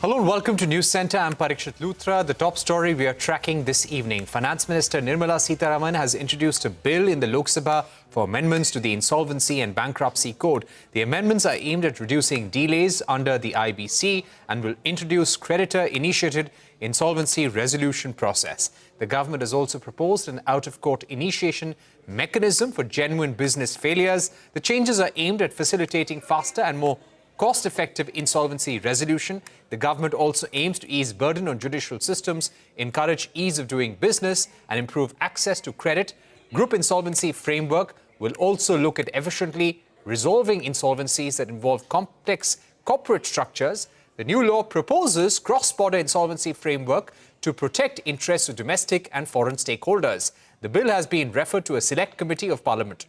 Hello and welcome to News Centre. I'm Parikshit Luthra. The top story we are tracking this evening. Finance Minister Nirmala Sitharaman has introduced a bill in the Lok Sabha for amendments to the Insolvency and Bankruptcy Code. The amendments are aimed at reducing delays under the IBC and will introduce creditor-initiated insolvency resolution process. The government has also proposed an out-of-court initiation mechanism for genuine business failures. The changes are aimed at facilitating faster and more cost-effective insolvency resolution. The government also aims to ease burden on judicial systems, encourage ease of doing business and improve access to credit. Group insolvency framework will also look at efficiently resolving insolvencies that involve complex corporate structures. The new law proposes cross-border insolvency framework to protect interests of domestic and foreign stakeholders. The bill has been referred to a select committee of Parliament.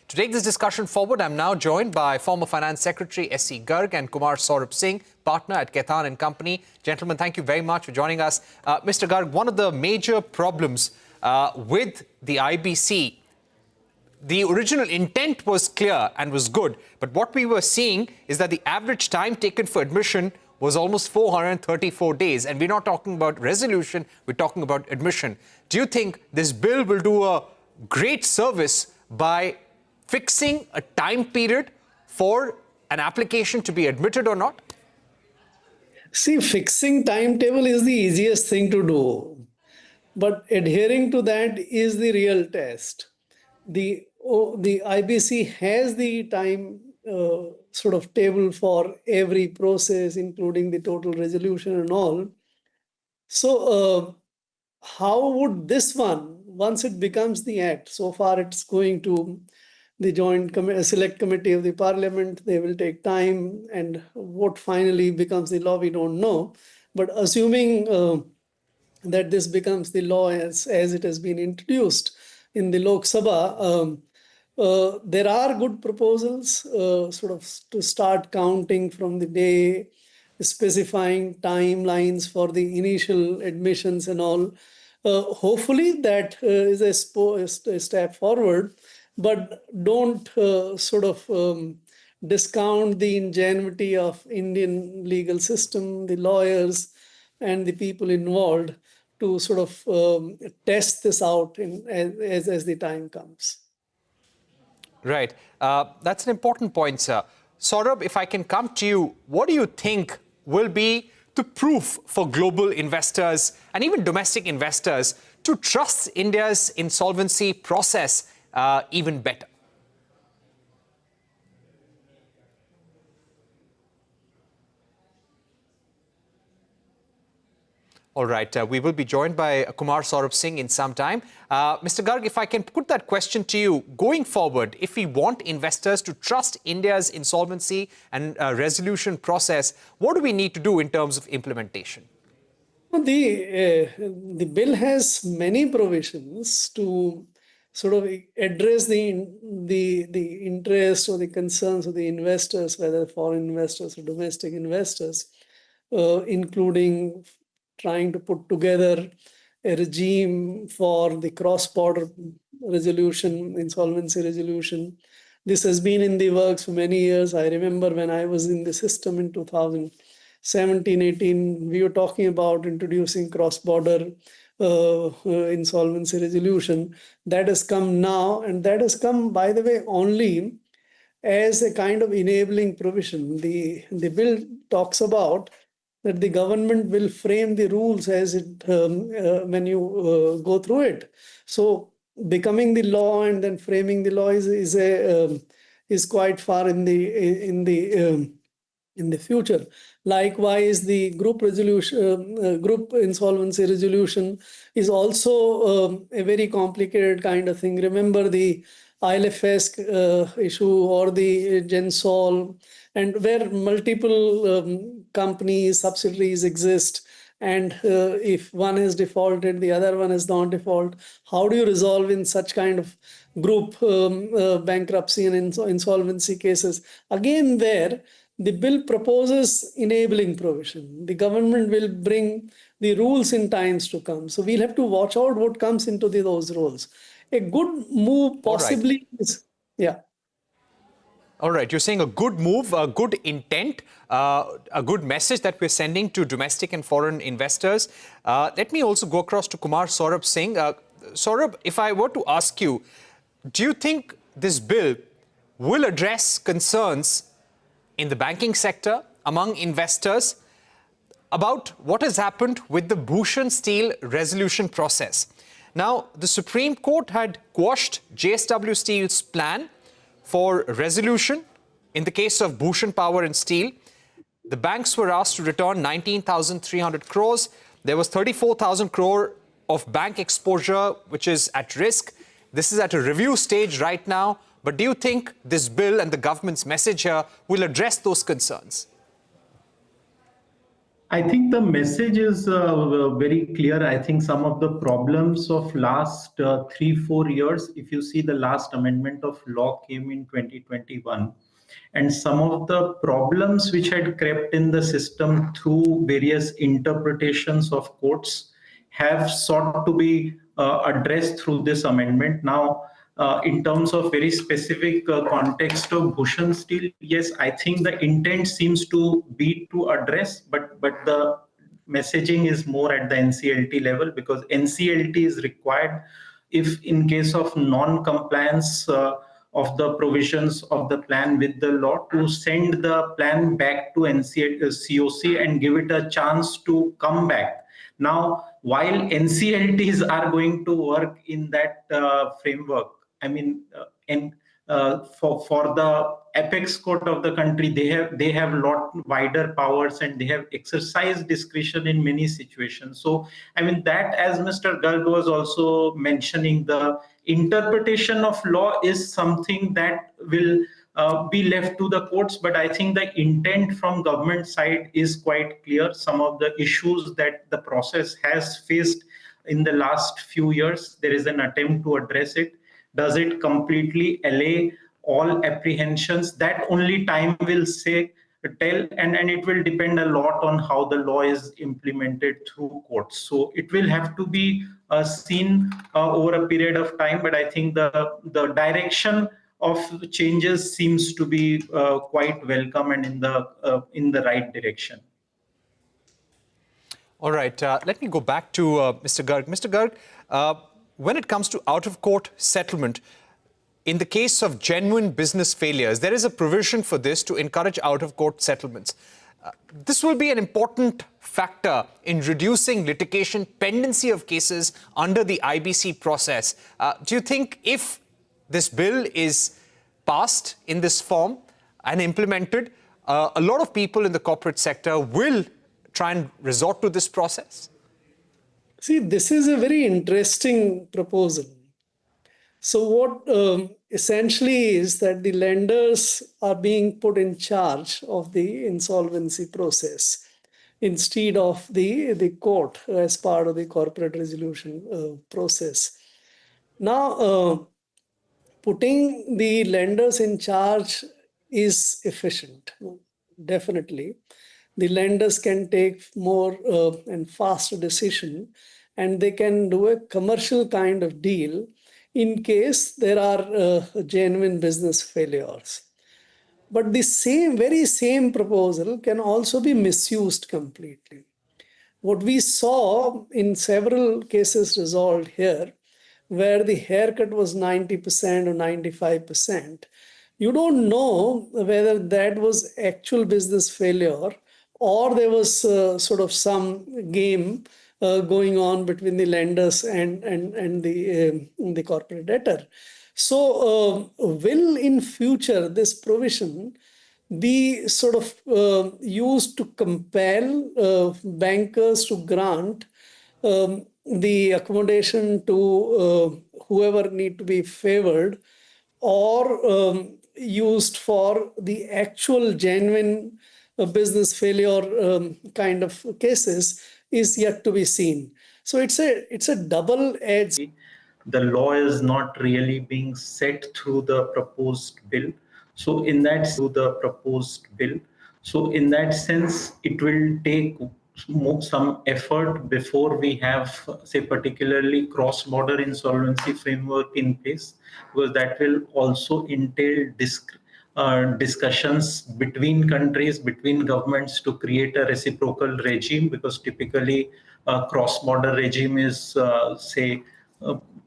To take this discussion forward, I'm now joined by former Finance Secretary S.C. Garg and Kumar Saurabh Singh, partner at Khaitan and Company. Gentlemen, thank you very much for joining us. Mr. Garg, one of the major problems with the IBC, the original intent was clear and was good, but what we were seeing is that the average time taken for admission was almost 434 days. And we're not talking about resolution, we're talking about admission. Do you think this bill will do a great service by fixing a time period for an application to be admitted or not? See, fixing timetable is the easiest thing to do, but adhering to that is the real test. The IBC has the time sort of table for every process, including the total resolution and all. So how would this one, once it becomes the act, so far it's going to the select committee of the parliament, they will take time, and what finally becomes the law, we don't know. But assuming that this becomes the law as it has been introduced in the Lok Sabha, there are good proposals sort of to start counting from the day, specifying timelines for the initial admissions and all. Hopefully that is a step forward. But don't sort of discount the ingenuity of Indian legal system, the lawyers and the people involved to sort of test this out as the time comes. Right. That's an important point, sir. Saurabh, if I can come to you, what do you think will be the proof for global investors and even domestic investors to trust India's insolvency process even better? All right, we will be joined by Kumar Saurabh Singh in some time. Mr. Garg, if I can put that question to you, going forward, if we want investors to trust India's insolvency and resolution process, what do we need to do in terms of implementation? The bill has many provisions to sort of address the interest or the concerns of the investors, whether foreign investors or domestic investors, including trying to put together a regime for the cross-border resolution, insolvency resolution. This has been in the works for many years. I remember when I was in the system in 2017-18, we were talking about introducing cross-border insolvency resolution. That has come now, and that has come, by the way, only as a kind of enabling provision. The bill talks about that the government will frame the rules as it when you go through it. So becoming the law and then framing the law is quite far in the future. Likewise, the group insolvency resolution is also a very complicated kind of thing. Remember the ILFS issue or the GenSol, and where multiple companies, subsidiaries exist, and if one has defaulted, the other one has not default. How do you resolve in such kind of group bankruptcy and insolvency cases? Again, there, the bill proposes enabling provision. The government will bring the rules in times to come. So we'll have to watch out what comes into those rules. A good move possibly is, yeah. All right, you're saying a good move, a good intent, a good message that we're sending to domestic and foreign investors. Let me also go across to Kumar Saurabh Singh. Saurabh, if I were to ask you, do you think this bill will address concerns in the banking sector among investors about what has happened with the Bhushan Steel resolution process? Now, the Supreme Court had quashed JSW Steel's plan for resolution in the case of Bhushan Power and Steel. The banks were asked to return 19,300 crores. There was 34,000 crore of bank exposure, which is at risk. This is at a review stage right now. But do you think this bill and the government's message here will address those concerns? I think the message is very clear. I think some of the problems of last 3-4 years, if you see the last amendment of law came in 2021, and some of the problems which had crept in the system through various interpretations of courts have sought to be addressed through this amendment. Now, in terms of very specific context of Bhushan Steel, yes, I think the intent seems to be to address, but the messaging is more at the NCLT level, because NCLT is required if in case of non-compliance of the provisions of the plan with the law, to send the plan back to COC and give it a chance to come back. Now, while NCLTs are going to work in that framework, I mean, for the apex court of the country, they have lot wider powers and they have exercised discretion in many situations. So, I mean, that, as Mr. Garg was also mentioning, the interpretation of law is something that will be left to the courts. But I think the intent from government side is quite clear. Some of the issues that the process has faced in the last few years, there is an attempt to address it. Does it completely allay all apprehensions? That only time will tell, and it will depend a lot on how the law is implemented through courts. So it will have to be seen over a period of time. But I think the direction of changes seems to be quite welcome and in the right direction. All right, let me go back to Mr. Garg. Mr. Garg, when it comes to out-of-court settlement, in the case of genuine business failures, there is a provision for this to encourage out-of-court settlements. This will be an important factor in reducing litigation pendency of cases under the IBC process. Do you think if this bill is passed in this form and implemented, a lot of people in the corporate sector will try and resort to this process? See, this is a very interesting proposal. So what essentially is that the lenders are being put in charge of the insolvency process instead of the court as part of the corporate resolution process. Now, putting the lenders in charge is efficient, definitely. The lenders can take more and faster decision, and they can do a commercial kind of deal in case there are genuine business failures. But the very same proposal can also be misused completely. What we saw in several cases resolved here, where the haircut was 90% or 95%, you don't know whether that was actual business failure or there was sort of some game going on between the lenders and the corporate debtor. So will in future this provision be sort of used to compel bankers to grant the accommodation to whoever need to be favored, or used for the actual genuine business failure kind of cases, is yet to be seen. So it's a double-edged. The law is not really being set through the proposed bill. So in that sense, it will take some effort before we have, say, particularly cross-border insolvency framework in place, because that will also entail discussions between countries, between governments to create a reciprocal regime, because typically a cross-border regime is,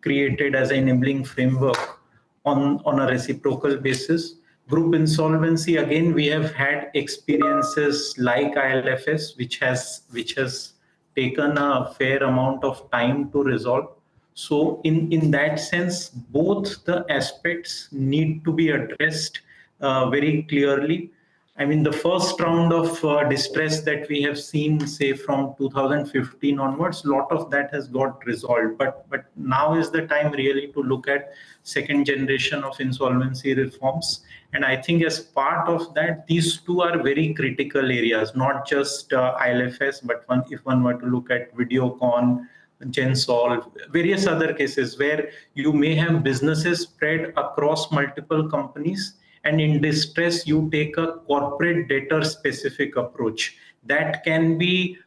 created as an enabling framework on a reciprocal basis. Group insolvency, again, we have had experiences like ILFS, which has taken a fair amount of time to resolve. So in that sense, both the aspects need to be addressed very clearly. I mean, the first round of distress that we have seen, say from 2015 onwards, a lot of that has got resolved. But now is the time really to look at second generation of insolvency reforms. And I think as part of that, these two are very critical areas, not just ILFS, but if one were to look at Videocon, GenSolve, various other cases where you may have businesses spread across multiple companies, and in distress you take a corporate debtor specific approach that can be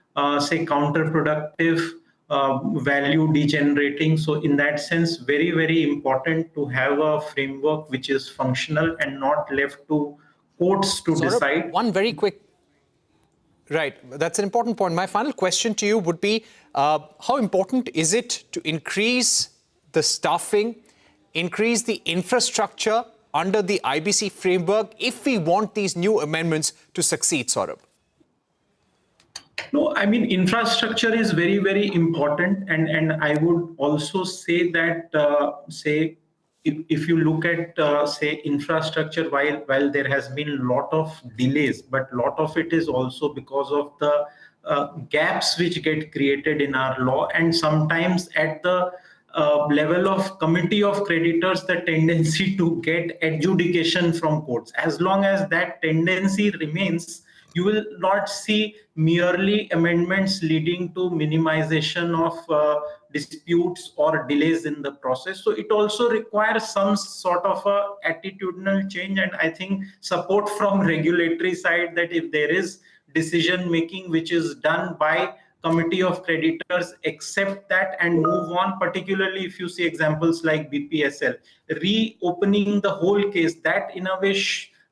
say counterproductive, value degenerating. So in that sense, very, very important to have a framework which is functional and not left to courts to decide. One very quick. Right, that's an important point. My final question to you would be, how important is it to increase the staffing, increase the infrastructure under the IBC framework if we want these new amendments to succeed, Saurabh? No, I mean, infrastructure is very, very important. And I would also say that, if you look at, say, infrastructure, while there has been a lot of delays, but a lot of it is also because of the gaps which get created in our law. And sometimes at the level of committee of creditors, the tendency to get adjudication from courts. As long as that tendency remains, you will not see merely amendments leading to minimization of disputes or delays in the process. So it also requires some sort of a attitudinal change, and I think support from regulatory side, that if there is decision making which is done by committee of creditors, accept that and move on. Particularly if you see examples like BPSL, reopening the whole case, that in a way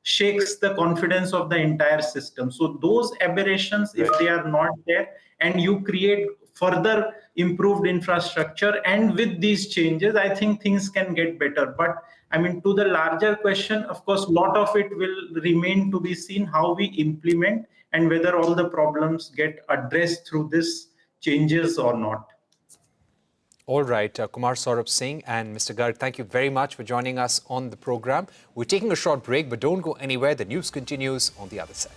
shakes the confidence of the entire system. So those aberrations, if they are not there, and you create further improved infrastructure, and with these changes, I think things can get better. But I mean, to the larger question, of course, a lot of it will remain to be seen how we implement and whether all the problems get addressed through this changes or not. All right, Kumar Saurabh Singh and Mr. Garg, thank you very much for joining us on the program. We're taking a short break, but don't go anywhere. The news continues on the other side.